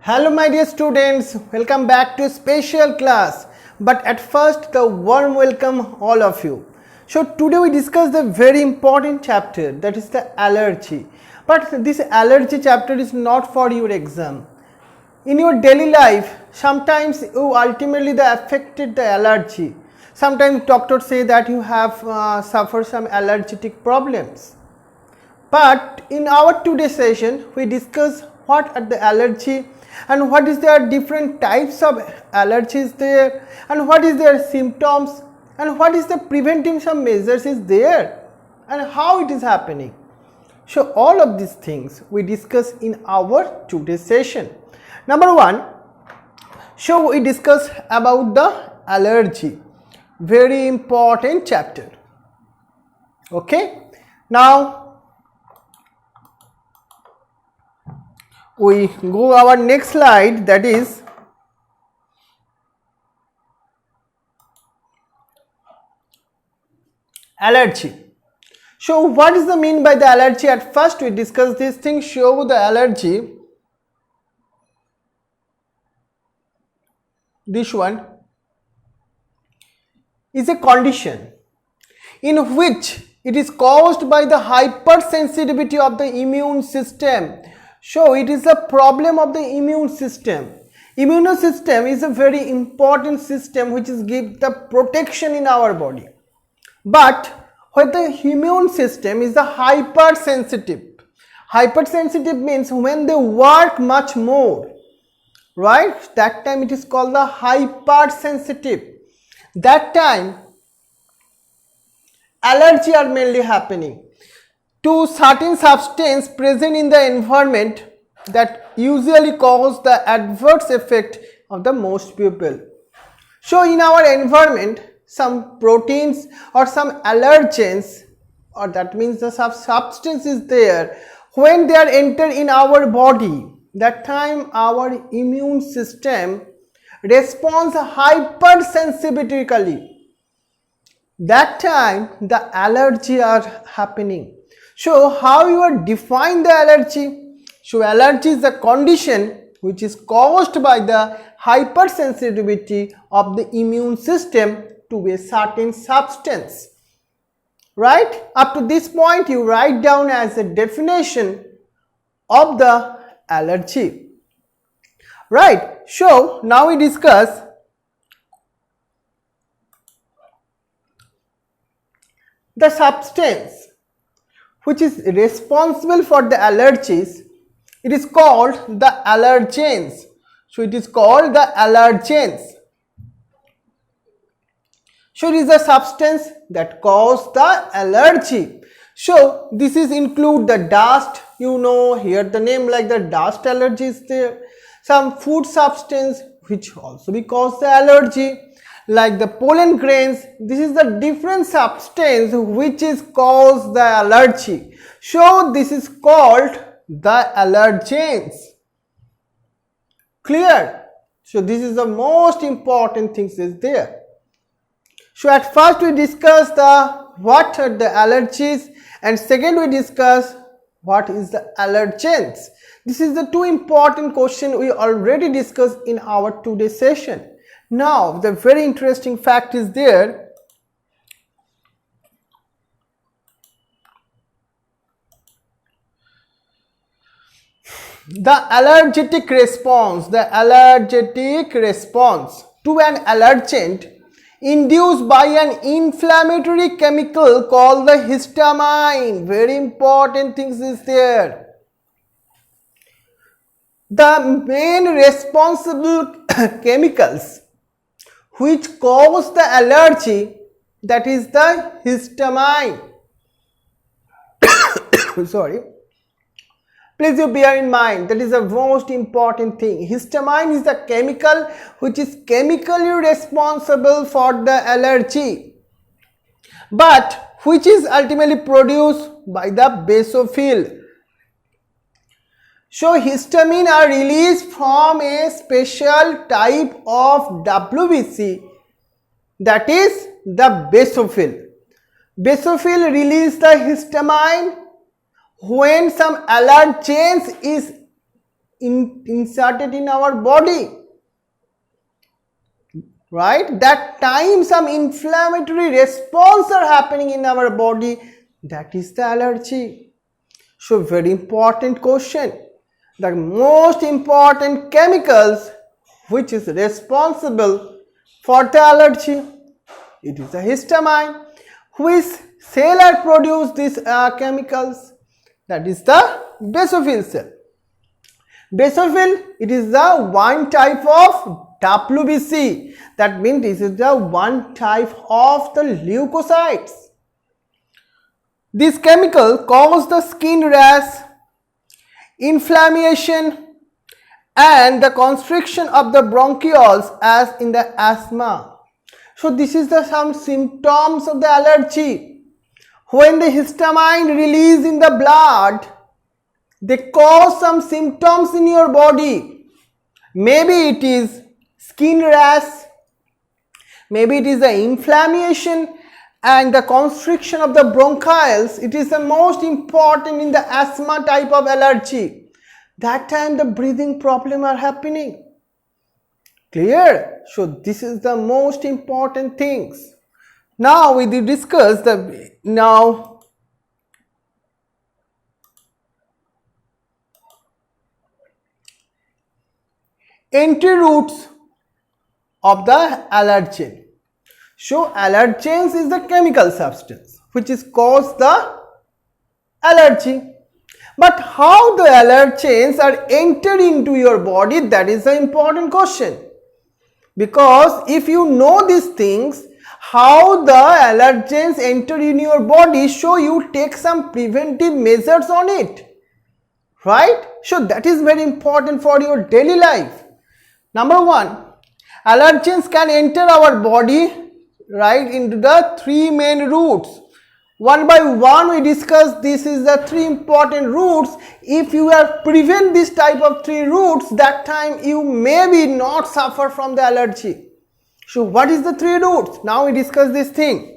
Hello my dear students, welcome back to special class. But at first the warm welcome all of you. So today we discuss the very important chapter, that is the allergy. But this allergy chapter is not for your exam. In your daily life, sometimes you ultimately affected the allergy. Sometimes doctors say that you have suffered some allergic problems. But in our today's session, we discuss what are the allergy and what is their different types of allergies there, and what is their symptoms, and what is the preventive some measures is there, and how it is happening. So all of these things we discuss in our today's session. Number one, so we discuss about the allergy, very important chapter. Okay, now we go our next slide, that is allergy. So what is the mean by the allergy? At first we discuss this thing. Show the allergy, this one is a condition in which it is caused by the hypersensitivity of the immune system. So it is a problem of the immune system. Immune system is a very important system which is give the protection in our body. But when the immune system is the hypersensitive, hypersensitive means when they work much more, right? That time it is called the hypersensitive. That time allergy are mainly happening to certain substance present in the environment that usually cause the adverse effect of the most people. So in our environment, some proteins or some allergens, or that means the substance is there, when they are entered in our body, that time our immune system responds hypersensitively. That time the allergy are happening. So how you are define the allergy? So allergy is a condition which is caused by the hypersensitivity of the immune system to a certain substance. Right? Up to this point you write down as a definition of the allergy. Right? So now we discuss the substance which is responsible for the allergies. It is called the allergens. So it is called the allergens. So it is a substance that cause the allergy. So this is include the dust, you know, here the name like the dust allergy is there. Some food substance which also be cause the allergy, like the pollen grains. This is the different substance which is cause the allergy. So this is called the allergens. Clear? So this is the most important things is there. So at first we discuss the what are the allergies, and second we discuss what is the allergens. This is the two important question we already discussed in our today's session. Now the very interesting fact is there. The allergic response to an allergen induced by an inflammatory chemical called the histamine. Very important things is there. The main responsible chemicals which cause the allergy, that is the histamine. Sorry. Please you bear in mind, that is the most important thing. Histamine is the chemical which is chemically responsible for the allergy, but which is ultimately produced by the basophil. So histamine are released from a special type of WBC, that is the basophil. Basophil release the histamine when some allergens is inserted in our body, right? That time some inflammatory response are happening in our body, that is the allergy. So very important question. The most important chemicals which is responsible for the allergy, it is the histamine. Which cell are produce these chemicals? That is the basophil cell. Basophil, it is the one type of WBC. That means this is the one type of the leukocytes. This chemical cause the skin rash, inflammation and the constriction of the bronchioles as in the asthma. So this is the some symptoms of the allergy. When the histamine release in the blood, they cause some symptoms in your body. Maybe it is skin rash, maybe it is the inflammation and the constriction of the bronchioles. It is the most important in the asthma type of allergy. That time the breathing problem are happening. Clear? So this is the most important things. Now we will discuss the entry routes of the allergen. So allergens is the chemical substance which is cause the allergy. But how the allergens are entered into your body, that is the important question. Because if you know these things, how the allergens enter in your body, so you take some preventive measures on it, right? So that is very important for your daily life. Number one, allergens can enter our body, right, into the three main routes. One by one we discuss. This is the three important routes. If you are prevent this type of three routes, that time you maybe not suffer from the allergy. So what is the three routes? Now we discuss this thing.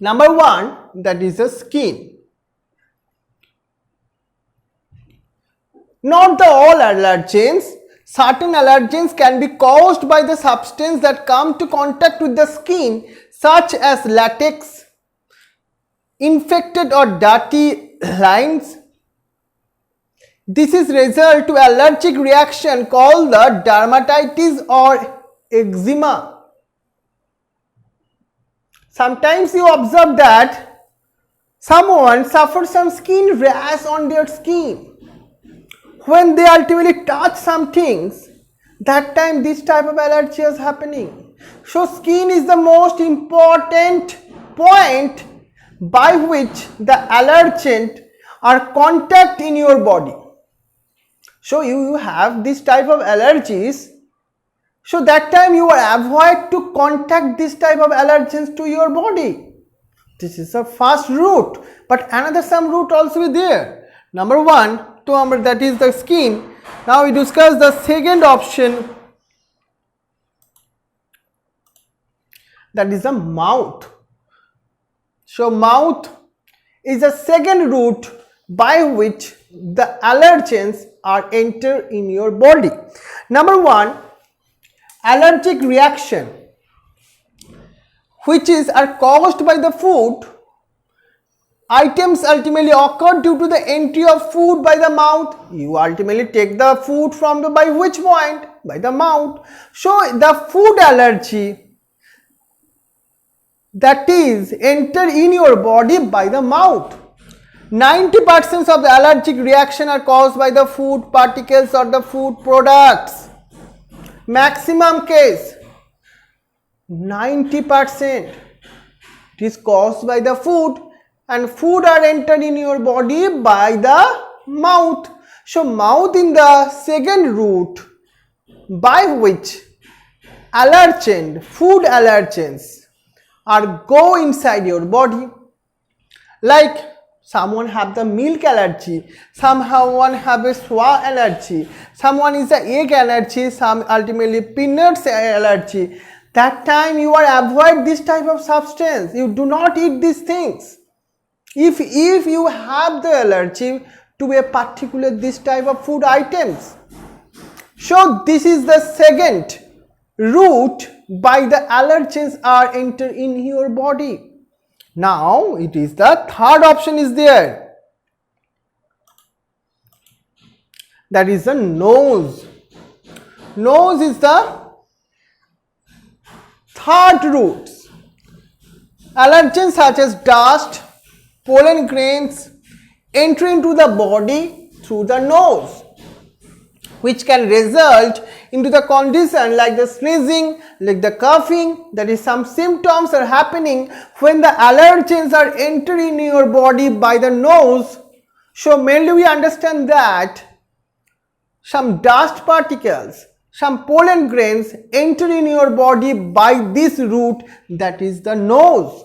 Number one, that is the skin. Not the all allergens. Certain allergens can be caused by the substance that come to contact with the skin, such as latex, infected or dirty lines. This is result to allergic reaction called the dermatitis or eczema. Sometimes you observe that someone suffers some skin rash on their skin. When they ultimately touch some things, that time this type of allergy is happening. So skin is the most important point by which the allergen are contact in your body. So you have this type of allergies, so that time you are avoid to contact this type of allergens to your body. This is the first route, but another some route also is there. Number one, that is the skin. Now we discuss the second option, that is the mouth. So mouth is the second route by which the allergens are enter in your body. Number one, allergic reaction, which are caused by the food. Items ultimately occur due to the entry of food by the mouth. You ultimately take the food from the by which point? By the mouth. So the food allergy, that is enter in your body by the mouth. 90% of the allergic reaction are caused by the food particles or the food products. Maximum case 90% it is caused by the food, and food are entered in your body by the mouth. So mouth in the second route by which allergen, food allergens are go inside your body. Like Someone have the milk allergy, someone have a soy allergy, someone is the egg allergy, some ultimately peanuts allergy. That time you are avoid this type of substance. You do not eat these things. If you have the allergy to a particular this type of food items. So this is the second route by the allergens are enter in your body. Now it is the third option is there. That is the nose. Nose is the third route. Allergens such as dust, pollen grains enter into the body through the nose, which can result into the condition like the sneezing, like the coughing. That is, some symptoms are happening when the allergens are entering your body by the nose. So mainly we understand that some dust particles, some pollen grains enter in your body by this route, that is the nose.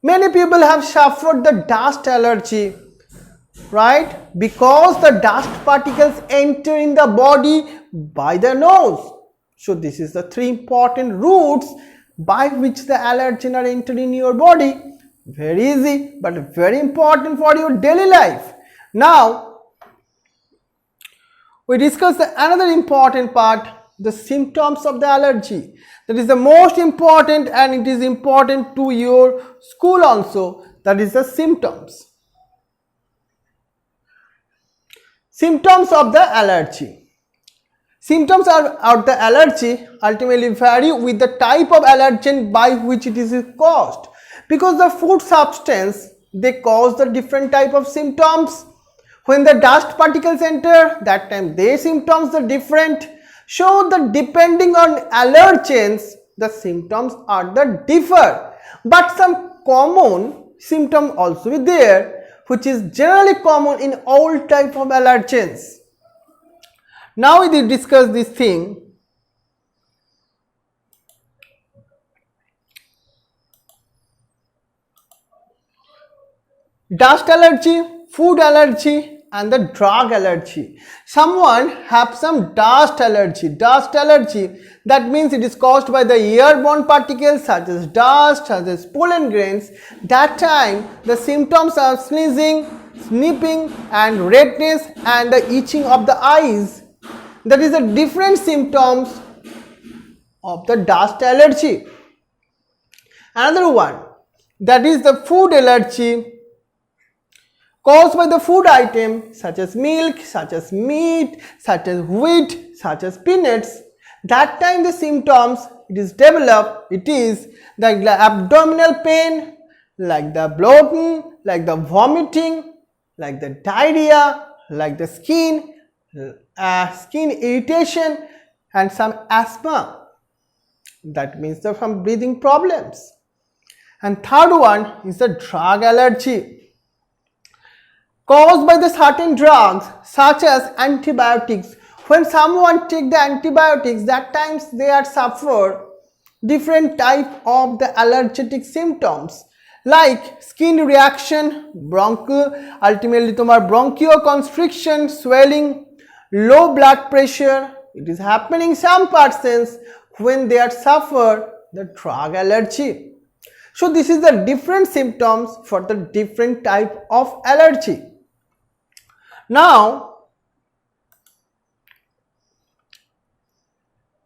Many people have suffered the dust allergy, right? Because the dust particles enter in the body by the nose. So this is the three important routes by which the allergen are entered in your body. Very easy, but very important for your daily life. Now we discuss another important part, the symptoms of the allergy. That is the most important, and it is important to your school also. That is the symptoms. Symptoms of the allergy. Symptoms of the allergy ultimately vary with the type of allergen by which it is caused. Because the food substance, they cause the different type of symptoms. When the dust particles enter, that time their symptoms are different. So the depending on allergens, the symptoms are the differ. But some common symptom also is there, which is generally common in all type of allergens. Now we will discuss this thing. Dust allergy, food allergy, and the drug allergy. Someone have some dust allergy. Dust allergy, that means it is caused by the airborne particles such as dust, such as pollen grains. That time the symptoms are sneezing, sniffing, and redness, and the itching of the eyes. That is the different symptoms of the dust allergy. Another one, that is the food allergy, caused by the food item such as milk, such as meat, such as wheat, such as peanuts. That time the symptoms it is developed, it is like the abdominal pain, like the bloating, like the vomiting, like the diarrhea, like the skin irritation, and some asthma. That means there are some breathing problems. And third one is the drug allergy, caused by the certain drugs such as antibiotics. When someone take the antibiotics, that times they are suffer different type of the allergic symptoms like skin reaction, ultimately bronchoconstriction, swelling, low blood pressure. It is happening some persons when they are suffer the drug allergy. So this is the different symptoms for the different type of allergy. Now,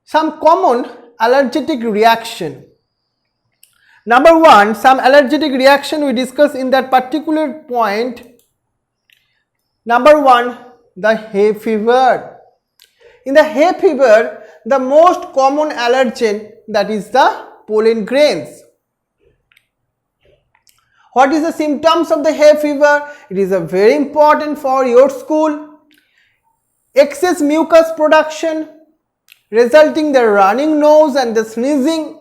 some common allergic reaction. Number one, some allergic reaction we discuss in that particular point. Number one, the hay fever. In the hay fever, the most common allergen, that is the pollen grains. What is the symptoms of the hay fever? It is a very important for your school. Excess mucus production, resulting the running nose and the sneezing,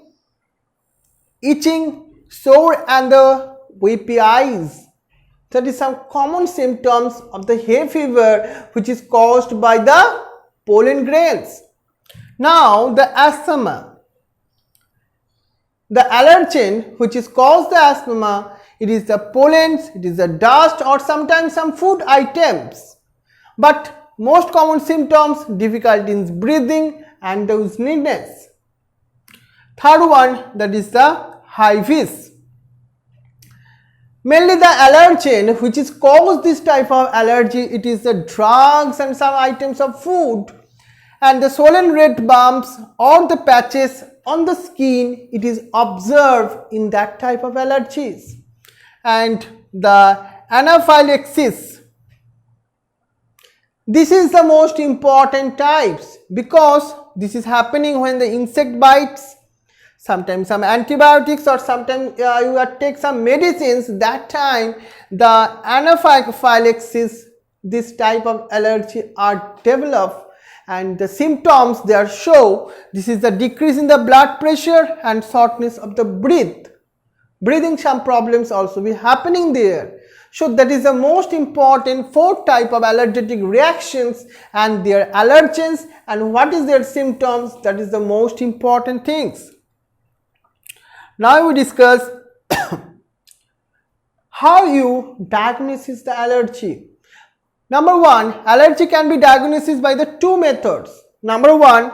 itching, sore, and the weepy eyes. That is some common symptoms of the hay fever which is caused by the pollen grains. Now the asthma. The allergen which is caused the asthma it is the pollens, it is the dust, or sometimes some food items. But most common symptoms, difficulty in breathing and the wheeziness. Third one, that is the hives. Mainly the allergen which is cause this type of allergy, it is the drugs and some items of food, and the swollen red bumps or the patches on the skin, it is observed in that type of allergies. And the anaphylaxis, this is the most important types because this is happening when the insect bites, sometimes some antibiotics, or sometimes you take some medicines. That time the anaphylaxis, this type of allergy are developed, and the symptoms they are show, this is the decrease in the blood pressure and shortness of the breathing some problems also be happening there. So that is the most important fourth type of allergic reactions and their allergens, and what is their symptoms, that is the most important things. Now we discuss how you diagnose the allergy. Number one, allergy can be diagnosed by the two methods. Number one,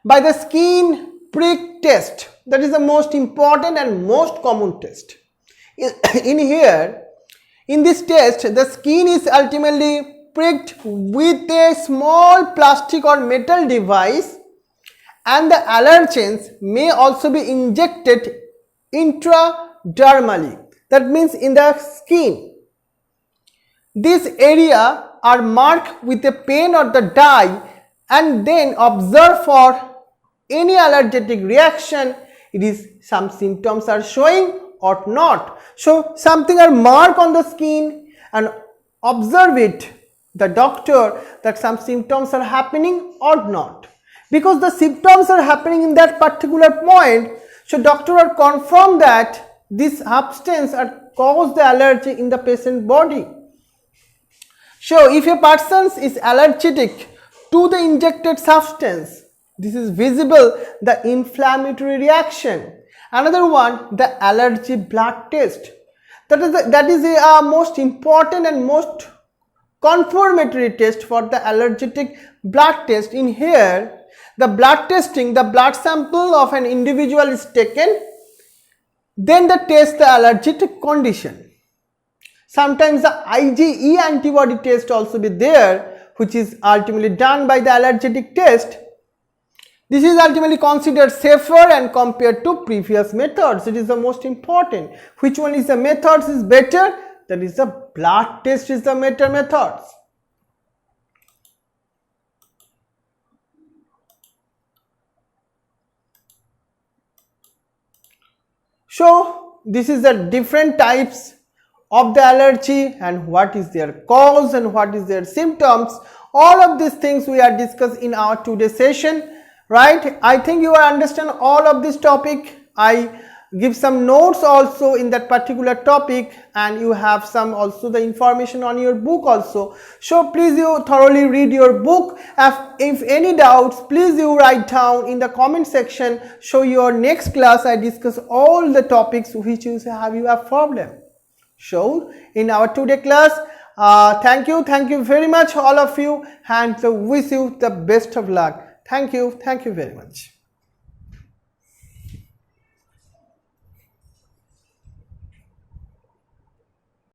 by the skin prick test. That is the most important and most common test. In here, in this test, the skin is ultimately pricked with a small plastic or metal device, and the allergens may also be injected intradermally. That means in the skin. This area are marked with a pen or the dye and then observe for any allergic reaction. It is some symptoms are showing or not. So something are marked on the skin and observe it, the doctor, that some symptoms are happening or not. Because the symptoms are happening in that particular point, so doctor are confirm that this substance are cause the allergy in the patient body. So if a person is allergic to the injected substance, this is visible the inflammatory reaction. Another one, the allergy blood test. That is a most important and most confirmatory test for the allergic blood test. In here, the blood testing, the blood sample of an individual is taken, then the test the allergic condition. Sometimes the IgE antibody test also be there, which is ultimately done by the allergic test. This is ultimately considered safer and compared to previous methods. It is the most important. Which one is the methods is better? That is the blood test is the better methods. So this is the different types of the allergy and what is their cause and what is their symptoms. All of these things we are discussed in our today's session, right? I think you understand all of this topic. I give some notes also in that particular topic, and you have some also the information on your book also. So please you thoroughly read your book. If any doubts, please you write down in the comment section. So your next class I discuss all the topics which you have problem. So in our today class, thank you very much all of you, and wish you the best of luck. Thank you very much.